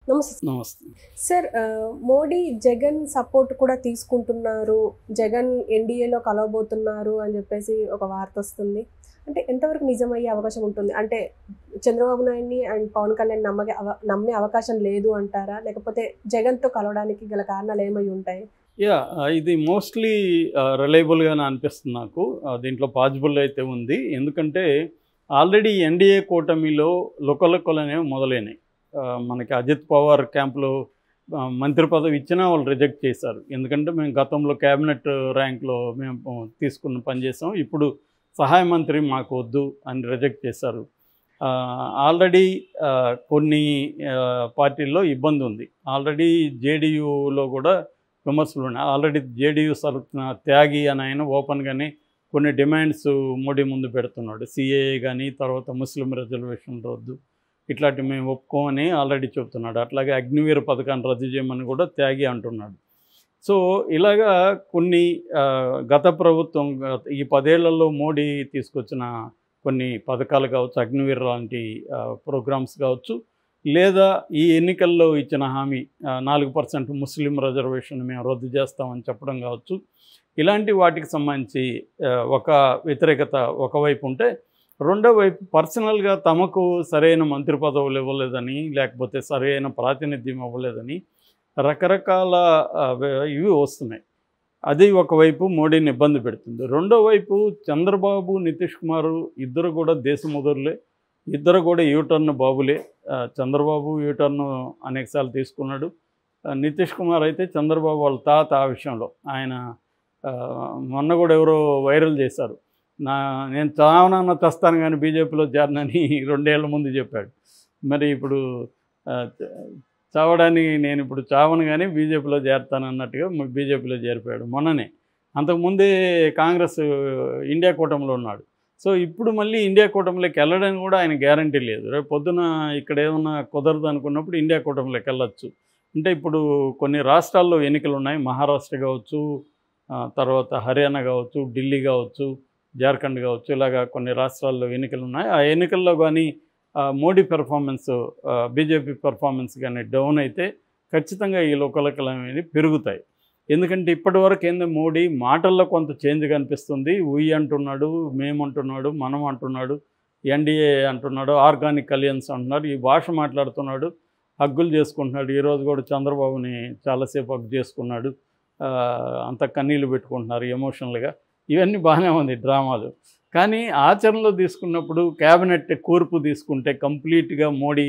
నమస్తే. నమస్తే. Sir Modi, Jagan support కూడా తీసుకుంటున్నారు. జగన్ ఎన్‌డీఏలో కలవబోతున్నారు అని జెప్పేసి ఒక వార్తొస్తుంది. అంటే ఎంతవరకు నిజమయ్యే అవకాశం ఉంటుంది? అంటే చంద్రబాబు నాయుడిని అండ్ పవన్ కళ్యాణ్ నమ్మే అవకాశం లేదు అంటారా? లేకపోతే జగన్‌తో కలవడానికి గల కారణాలు ఏమై ఉంటాయి? ఇది మోస్ట్‌లీ రిలయబుల్‌గానే అనిపిస్తుంది నాకు. దీంట్లో పాజిబుల్ అయితే ఉంది. ఎందుకంటే ఆల్రెడీ ఎన్‌డీఏ కూటమిలో లుకలుకలనేవి మొదలైనాయి. మనకి అజిత్ పవార్ క్యాంప్‌లో మంత్రి పదవి ఇచ్చినా వాళ్ళు రిజెక్ట్ చేశారు. ఎందుకంటే మేము గతంలో క్యాబినెట్ ర్యాంక్‌లో మేము తీసుకుని పనిచేసాం. ఇప్పుడు సహాయ మంత్రి మాకు వద్దు అని రిజెక్ట్ చేశారు. ఆల్రెడీ కొన్ని పార్టీల్లో ఇబ్బంది ఉంది. ఆల్రెడీ జేడీయూలో కూడా విమర్శలు ఉన్నాయి. ఆల్రెడీ జేడీయూ తరపున త్యాగి అని ఆయన ఓపెన్గానే కొన్ని డిమాండ్స్ మోడీ ముందు పెడుతున్నాడు. సిఏఏ కానీ, తర్వాత ముస్లిం రిజర్వేషన్ రద్దు, ఇట్లాంటివి మేము ఒప్పుకోమని ఆల్రెడీ చెప్తున్నాడు. అట్లాగే అగ్నివీర పథకాన్ని రద్దు చేయమని కూడా త్యాగి అంటున్నాడు. సో ఇలాగా కొన్ని గత ప్రభుత్వం ఈ 10 ఏళ్లలో మోడీ తీసుకొచ్చిన కొన్ని పథకాలు కావచ్చు, అగ్నివీర్ లాంటి ప్రోగ్రామ్స్ కావచ్చు, లేదా ఈ ఎన్నికల్లో ఇచ్చిన హామీ 4% ముస్లిం రిజర్వేషన్ మేము రద్దు చేస్తామని చెప్పడం కావచ్చు, ఇలాంటి వాటికి సంబంధించి ఒక వ్యతిరేకత ఒకవైపు ఉంటే, రెండో వైపు పర్సనల్గా తమకు సరైన మంత్రి పదవులు ఇవ్వలేదని, లేకపోతే సరైన ప్రాతినిధ్యం ఇవ్వలేదని రకరకాల ఇవి వస్తున్నాయి. అది ఒకవైపు మోడీని ఇబ్బంది పెడుతుంది. రెండో వైపు చంద్రబాబు, నితీష్ కుమార్ ఇద్దరు కూడా దేశముదురులే, ఇద్దరు కూడా యూటర్న్ బాబులే. చంద్రబాబు యూటర్న్ అనేకసార్లు తీసుకున్నాడు. నితీష్ కుమార్ అయితే చంద్రబాబు వాళ్ళ తాత ఆ విషయంలో ఆయన మొన్న కూడా ఎవరో వైరల్ చేశారు. నేను చావనన్నా తెస్తాను కానీ బీజేపీలో చేరనని 2 ఏళ్ల ముందు చెప్పాడు. మరి ఇప్పుడు చావడానికి నేను ఇప్పుడు చావను కానీ బీజేపీలో చేరతాను అన్నట్టుగా బీజేపీలో చేరిపోయాడు మొన్ననే. అంతకుముందే కాంగ్రెస్ ఇండియా కూటమిలో ఉన్నాడు. సో ఇప్పుడు మళ్ళీ ఇండియా కూటమిలోకి వెళ్ళడానికి కూడా ఆయన గ్యారంటీ లేదు. రేపు పొద్దున ఇక్కడ ఏమన్నా కుదరదు అనుకున్నప్పుడు ఇండియా కూటమిలోకి వెళ్ళొచ్చు. అంటే ఇప్పుడు కొన్ని రాష్ట్రాల్లో ఎన్నికలు ఉన్నాయి. మహారాష్ట్ర కావచ్చు, తర్వాత హర్యానా కావచ్చు, ఢిల్లీ కావచ్చు, జార్ఖండ్ కావచ్చు, ఇలాగా కొన్ని రాష్ట్రాల్లో ఎన్నికలు ఉన్నాయి. ఆ ఎన్నికల్లో కానీ మోడీ పెర్ఫార్మెన్స్, బీజేపీ పెర్ఫార్మెన్స్ కానీ డౌన్ అయితే ఖచ్చితంగా ఈ లోకలకలు అనేవి పెరుగుతాయి. ఎందుకంటే ఇప్పటివరకు ఏందో మోడీ మాటల్లో కొంత చేంజ్ కనిపిస్తుంది. అంటున్నాడు, మేము అంటున్నాడు, మనం అంటున్నాడు, ఎన్డీఏ అంటున్నాడు, ఆర్గానిక్ అలియన్స్ అంటున్నాడు, ఈ భాష మాట్లాడుతున్నాడు, హగ్గులు చేసుకుంటున్నాడు. ఈరోజు కూడా చంద్రబాబుని చాలాసేపు హగ్ చేసుకున్నాడు. అంత కన్నీళ్ళు పెట్టుకుంటున్నారు ఎమోషనల్గా. ఇవన్నీ బాగానే ఉంది డ్రామాలు. కానీ ఆచరణలో తీసుకున్నప్పుడు క్యాబినెట్ కూర్పు తీసుకుంటే కంప్లీట్గా మోడీ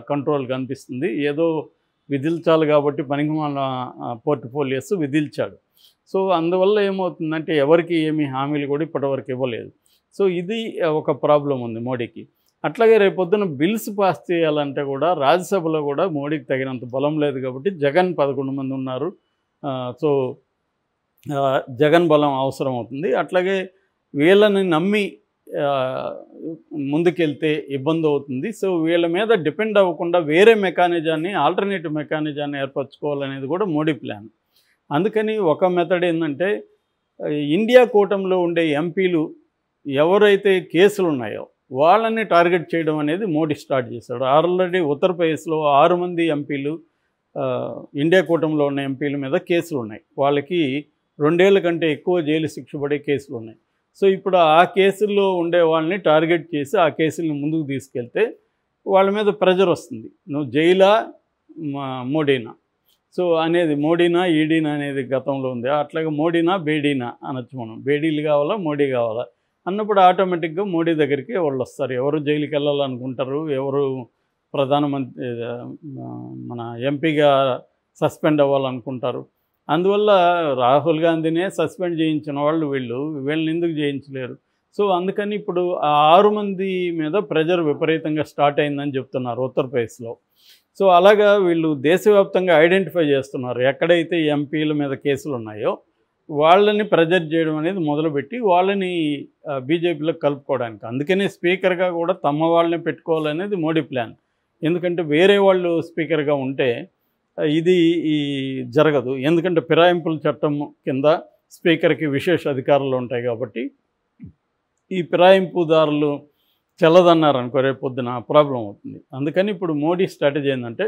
కంట్రోల్ కనిపిస్తుంది. ఏదో విధిల్చాలి కాబట్టి పనికిమాలిన పోర్ట్ఫోలియోస్ విధిల్చాడు. సో అందువల్ల ఏమవుతుందంటే ఎవరికి ఏమీ హామీలు కూడా ఇప్పటివరకు ఇవ్వలేదు. సో ఇది ఒక ప్రాబ్లం ఉంది మోడీకి. అట్లాగే రేపొద్దున బిల్స్ పాస్ చేయాలంటే కూడా రాజ్యసభలో కూడా మోడీకి తగినంత బలం లేదు కాబట్టి జగన్ 11 మంది ఉన్నారు. సో జగన్ బలం అవసరం అవుతుంది. అట్లాగే వీళ్ళని నమ్మి ముందుకెళ్తే ఇబ్బంది అవుతుంది. సో వీళ్ళ మీద డిపెండ్ అవ్వకుండా వేరే మెకానిజాన్ని, ఆల్టర్నేటివ్ మెకానిజాన్ని ఏర్పరచుకోవాలనేది కూడా మోడీ ప్లాన్. అందుకని ఒక మెథడ్ ఏంటంటే ఇండియా కూటమిలో ఉండే ఎంపీలు ఎవరైతే కేసులు ఉన్నాయో వాళ్ళని టార్గెట్ చేయడం అనేది మోడీ స్టార్ట్ చేశాడు. ఆల్రెడీ ఉత్తరప్రదేశ్లో 6 మంది ఎంపీలు, ఇండియా కూటమిలో ఉన్న ఎంపీల మీద కేసులు ఉన్నాయి. వాళ్ళకి 2 ఏళ్ల కంటే ఎక్కువ జైలు శిక్ష పడే కేసులు ఉన్నాయి. సో ఇప్పుడు ఆ కేసుల్లో ఉండే వాళ్ళని టార్గెట్ చేసి ఆ కేసుల్ని ముందుకు తీసుకెళ్తే వాళ్ళ మీద ప్రెజర్ వస్తుంది. నువ్వు జైలా మోడీనా, సో అనేది మోడీనా ఈడీనా అనేది గతంలో ఉంది. అట్లాగే మోడీనా బేడీనా అనొచ్చు మనం. బేడీలు కావాలా మోడీ కావాలా అన్నప్పుడు ఆటోమేటిక్గా మోడీ దగ్గరికి వాళ్ళు వస్తారు. ఎవరు జైలుకి వెళ్ళాలనుకుంటారు, ఎవరు ప్రధానమంత్రి మన ఎంపీగా సస్పెండ్ అవ్వాలనుకుంటారు. అందువల్ల రాహుల్ గాంధీనే సస్పెండ్ చేయించిన వాళ్ళు వీళ్ళని ఎందుకు చేయించలేరు? సో అందుకని ఇప్పుడు ఆ 6 మంది మీద ప్రెజర్ విపరీతంగా స్టార్ట్ అయిందని చెప్తున్నారు ఉత్తరప్రదేశ్లో. సో అలాగా వీళ్ళు దేశవ్యాప్తంగా ఐడెంటిఫై చేస్తున్నారు. ఎక్కడైతే ఎంపీల మీద కేసులు ఉన్నాయో వాళ్ళని ప్రెజర్ చేయడం అనేది మొదలుపెట్టి వాళ్ళని బీజేపీలో కలుపుకోవడానికి. అందుకనే స్పీకర్గా కూడా తమ వాళ్ళని పెట్టుకోవాలనేది మోడీ ప్లాన్. ఎందుకంటే వేరే వాళ్ళు స్పీకర్గా ఉంటే ఇది జరగదు. ఎందుకంటే ఫిరాయింపుల చట్టం కింద స్పీకర్కి విశేష అధికారాలు ఉంటాయి కాబట్టి ఈ ఫిరాయింపుదారులు చల్లదన్నారనుకో రేపు పొద్దున ప్రాబ్లం అవుతుంది. అందుకని ఇప్పుడు మోడీ స్ట్రాటజీ ఏంటంటే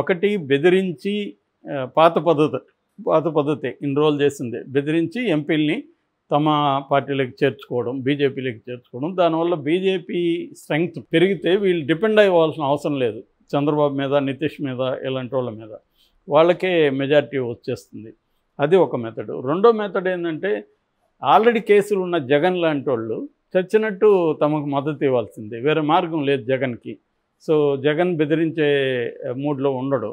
ఒకటి బెదిరించి పాత పద్ధతి ఎన్రోల్ చేసింది, బెదిరించి ఎంపీలని తమ పార్టీలోకి చేర్చుకోవడం, బీజేపీలోకి చేర్చుకోవడం. దానివల్ల బీజేపీ స్ట్రెంగ్త్ పెరిగితే వీళ్ళు డిపెండ్ అవ్వాల్సిన అవసరం లేదు చంద్రబాబు మీద, నితీష్ మీద, ఇలాంటి వాళ్ళ మీద. వాళ్ళకే మెజారిటీ వచ్చేస్తుంది. అది ఒక మెథడ్. రెండో మెథడ్ ఏంటంటే ఆల్రెడీ కేసులు ఉన్న జగన్ లాంటి వాళ్ళు చచ్చినట్టు తమకు మద్దతు ఇవ్వాల్సిందే, వేరే మార్గం లేదు జగన్కి. సో జగన్ బెదిరించే మూడ్లో ఉండడు.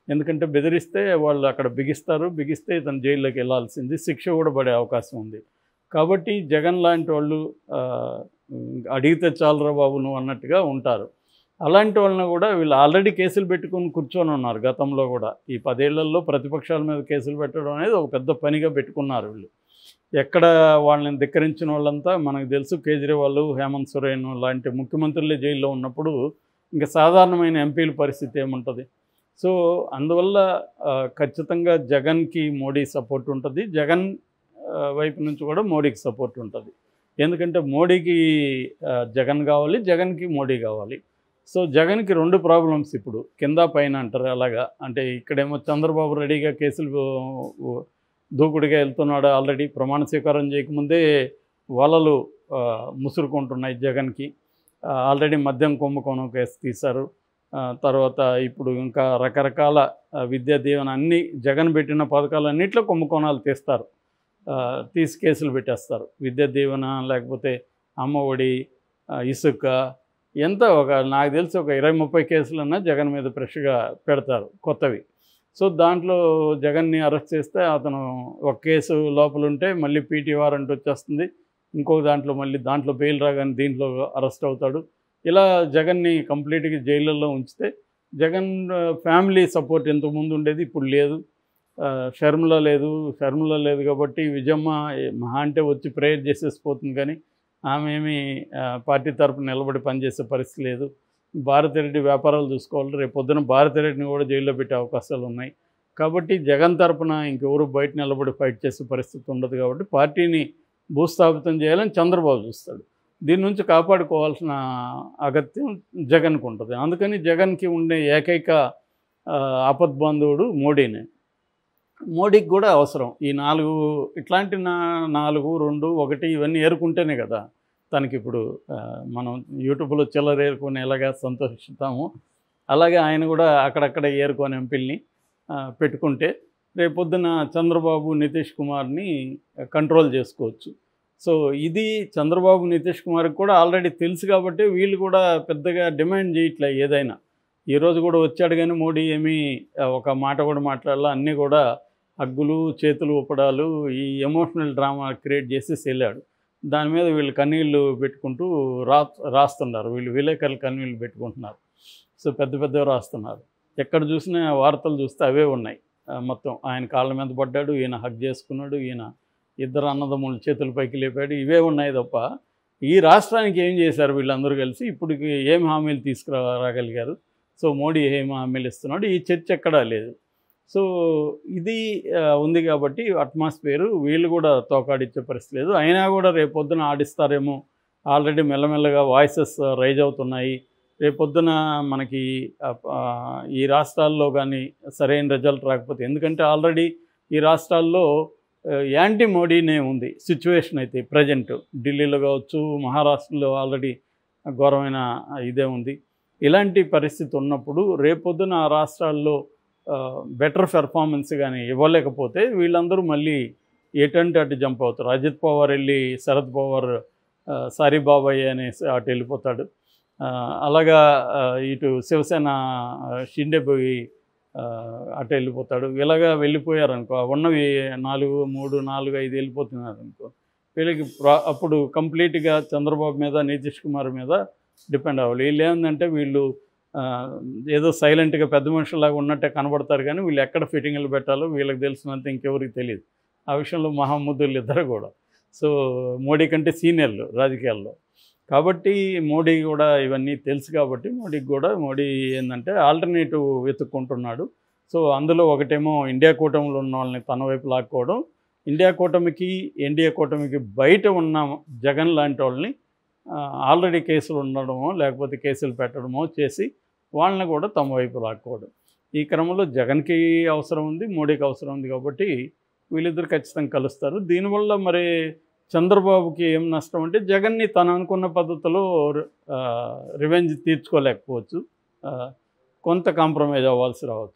ఎందుకంటే బెదిరిస్తే వాళ్ళు అక్కడ బిగిస్తే ఇతను జైల్లోకి వెళ్ళాల్సింది, శిక్ష కూడా పడే అవకాశం ఉంది. కాబట్టి జగన్ లాంటి వాళ్ళు అడిగితే చాలరా బాబు నువ్వు అన్నట్టుగా ఉంటారు. అలాంటి వాళ్ళని కూడా వీళ్ళు ఆల్రెడీ కేసులు పెట్టుకుని కూర్చొని ఉన్నారు. గతంలో కూడా ఈ 10 ఏళ్లలో ప్రతిపక్షాల మీద కేసులు పెట్టడం అనేది ఒక పెద్ద పనిగా పెట్టుకున్నారు వీళ్ళు. ఎక్కడ వాళ్ళని ధిక్కరించిన వాళ్ళంతా మనకు తెలుసు. కేజ్రీవాల్, హేమంత్ సోరెన్ లాంటి ముఖ్యమంత్రులే జైల్లో ఉన్నప్పుడు ఇంకా సాధారణమైన ఎంపీల పరిస్థితి ఏముంటుంది? సో అందువల్ల ఖచ్చితంగా జగన్కి మోడీ సపోర్ట్ ఉంటుంది, జగన్ వైపు నుంచి కూడా మోడీకి సపోర్ట్ ఉంటుంది. ఎందుకంటే మోడీకి జగన్ కావాలి, జగన్కి మోడీ కావాలి. సో జగన్కి 2 ప్రాబ్లమ్స్ ఇప్పుడు, కింద పైన అంటారు అలాగా. అంటే ఇక్కడేమో చంద్రబాబు రెడీగా కేసులు దూకుడుగా వెళ్తున్నాడు. ఆల్రెడీ ప్రమాణ స్వీకారం చేయకముందే వలలు ముసురుకుంటున్నాయి జగన్కి. ఆల్రెడీ మద్యం కుంభకోణం కేసు తీశారు. తర్వాత ఇప్పుడు ఇంకా రకరకాల విద్యా దీవెన అన్నీ జగన్ పెట్టిన పథకాలన్నింటిలో కుంభకోణాలు తీస్తారు, తీసి కేసులు పెట్టేస్తారు. విద్యా దీవెన, లేకపోతే అమ్మఒడి, ఇసుక, ఎంత నాకు తెలిసి ఒక 20-30 కేసులన్నా జగన్ మీద ఫ్రెష్గా పెడతారు కొత్తవి. సో దాంట్లో జగన్ని అరెస్ట్ చేస్తే అతను ఒక కేసు లోపల ఉంటే మళ్ళీ పీటీ వారెంట్ వచ్చేస్తుంది, ఇంకొక దాంట్లో మళ్ళీ దాంట్లో బెయిల్ రాగానే దీంట్లో అరెస్ట్ అవుతాడు. ఇలా జగన్ని కంప్లీట్గా జైళ్ళల్లో ఉంచితే జగన్ ఫ్యామిలీ సపోర్ట్ ఇంతకుముందు ఉండేది, ఇప్పుడు లేదు. షర్మిల లేదు కాబట్టి విజయమ్మ మహా అంటే వచ్చి ప్రేయర్ చేసేసిపోతుంది, కానీ ఆమె ఏమీ పార్టీ తరపున నిలబడి పనిచేసే పరిస్థితి లేదు. భారతిరెడ్డి వ్యాపారాలు చూసుకోవాలి, రేపు పొద్దున భారతిరెడ్డిని కూడా జైల్లో పెట్టే అవకాశాలు ఉన్నాయి. కాబట్టి జగన్ తరపున ఇంకెవరు బయట నిలబడి ఫైట్ చేసే పరిస్థితి ఉండదు. కాబట్టి పార్టీని భూస్థాపితం చేయాలని చంద్రబాబు చూస్తాడు. దీని నుంచి కాపాడుకోవాల్సిన అగత్యం జగన్కు ఉంటుంది. అందుకని జగన్కి ఉండే ఏకైక ఆపద్బంధువుడు మోడీనే. మోడీకి కూడా అవసరం ఈ 4 ఇట్లాంటి 4, 2, 1 ఇవన్నీ ఏరుకుంటేనే కదా తనకి ఇప్పుడు మనం యూట్యూబ్లో చిల్లర ఏరుకొని ఎలాగా సంతోషిస్తాము, అలాగే ఆయన కూడా అక్కడక్కడ ఏరుకొని ఎంపీల్ని పెట్టుకుంటే రేపొద్దున చంద్రబాబు, నితీష్ కుమార్ని కంట్రోల్ చేసుకోవచ్చు. సో ఇది చంద్రబాబు, నితీష్ కుమార్కి కూడా ఆల్రెడీ తెలుసు కాబట్టి వీళ్ళు కూడా పెద్దగా డిమాండ్ చేయట్లే. ఏదైనా ఈరోజు కూడా వచ్చాడు కానీ మోడీ ఏమీ ఒక మాట కూడా మాట్లాడాల, అన్నీ కూడా హగ్గులు, చేతులు ఊపడాలు, ఈ ఎమోషనల్ డ్రామా క్రియేట్ చేసేసి వెళ్ళాడు. దాని మీద వీళ్ళు కన్నీళ్ళు పెట్టుకుంటూ రాస్తున్నారు, వీళ్ళు విలేకరులు కన్నీళ్ళు పెట్టుకుంటున్నారు. సో పెద్దవి రాస్తున్నారు. ఎక్కడ చూసినా వార్తలు చూస్తే అవే ఉన్నాయి. మొత్తం ఆయన కాళ్ళ మీద పడ్డాడు, ఈయన హగ్ చేసుకున్నాడు, ఈయన ఇద్దరు అన్నదమ్ములు చేతుల పైకి లేపాడు, ఇవే ఉన్నాయి తప్ప ఈ రాష్ట్రానికి ఏం చేశారు వీళ్ళందరూ కలిసి, ఇప్పటికి ఏం హామీలు తీసుకురాగలిగారు, సో మోడీ ఏం హామీలు ఇస్తున్నాడు, ఈ చర్చ ఎక్కడా లేదు. సో ఇది ఉంది కాబట్టి అట్మాస్ఫియరు వీళ్ళు కూడా తోకాడిచ్చే పరిస్థితి లేదు. అయినా కూడా రేపొద్దున ఆడిస్తారేమో, ఆల్రెడీ మెల్లమెల్లగా వాయిసెస్ రైజ్ అవుతున్నాయి. రేపొద్దున మనకి ఈ రాష్ట్రాల్లో కానీ సరైన రిజల్ట్ రాకపోతే, ఎందుకంటే ఆల్రెడీ ఈ రాష్ట్రాల్లో యాంటీ మోడీనే ఉంది సిచ్యువేషన్. అయితే ప్రజెంట్ ఢిల్లీలో కావచ్చు, మహారాష్ట్రలో ఆల్రెడీ ఘోరమైన ఇదే ఉంది. ఇలాంటి పరిస్థితి ఉన్నప్పుడు రేపొద్దున ఆ రాష్ట్రాల్లో బెటర్ పెర్ఫార్మెన్స్ కానీ ఇవ్వలేకపోతే వీళ్ళందరూ మళ్ళీ ఎటంటే అటు జంప్ అవుతారు. అజిత్ పవార్ వెళ్ళి శరద్ పవార్ సారీ బాబాయ్ అనేసి అటు వెళ్ళిపోతాడు. అలాగా ఇటు శివసేన షిండే పోయి అటు వెళ్ళిపోతాడు. ఇలాగా వెళ్ళిపోయారనుకో, ఉన్నవి 4, 3, 4, 5 వెళ్ళిపోతున్నారు అనుకో, వీళ్ళకి అప్పుడు కంప్లీట్గా చంద్రబాబు మీద, నితీష్ కుమార్ మీద డిపెండ్ అవ్వాలి. వీళ్ళు ఏంటంటే వీళ్ళు ఏదో సైలెంట్గా పెద్ద మనుషులాగా ఉన్నట్టే కనబడతారు, కానీ వీళ్ళు ఎక్కడ ఫిట్టింగ్లు పెట్టాలో వీళ్ళకి తెలిసినంత ఇంకెవరికి తెలియదు. ఆ విషయంలో మహాముద్దులు ఇద్దరు కూడా. సో మోడీ కంటే సీనియర్లు రాజకీయాల్లో. కాబట్టి మోడీ కూడా ఇవన్నీ తెలుసు కాబట్టి మోడీ ఏంటంటే ఆల్టర్నేటివ్ వెతుక్కుంటున్నాడు. సో అందులో ఒకటేమో ఇండియా కూటమిలో ఉన్న వాళ్ళని తన వైపు లాక్కోవడం, ఎన్డీఏ కూటమికి బయట ఉన్న జగన్ లాంటి వాళ్ళని ఆల్రెడీ కేసులు ఉండడమో లేకపోతే కేసులు పెట్టడమో చేసి వాళ్ళని కూడా తమ వైపు లాక్కోవడం. ఈ క్రమంలో జగన్కి అవసరం ఉంది, మోడీకి అవసరం ఉంది కాబట్టి వీళ్ళిద్దరు ఖచ్చితంగా కలుస్తారు. దీనివల్ల మరి చంద్రబాబుకి ఏం నష్టం అంటే జగన్ని తను అనుకున్న పద్ధతిలో రివెంజ్ తీర్చుకోలేకపోవచ్చు, కొంత కాంప్రమైజ్ అవ్వాల్సి రావచ్చు.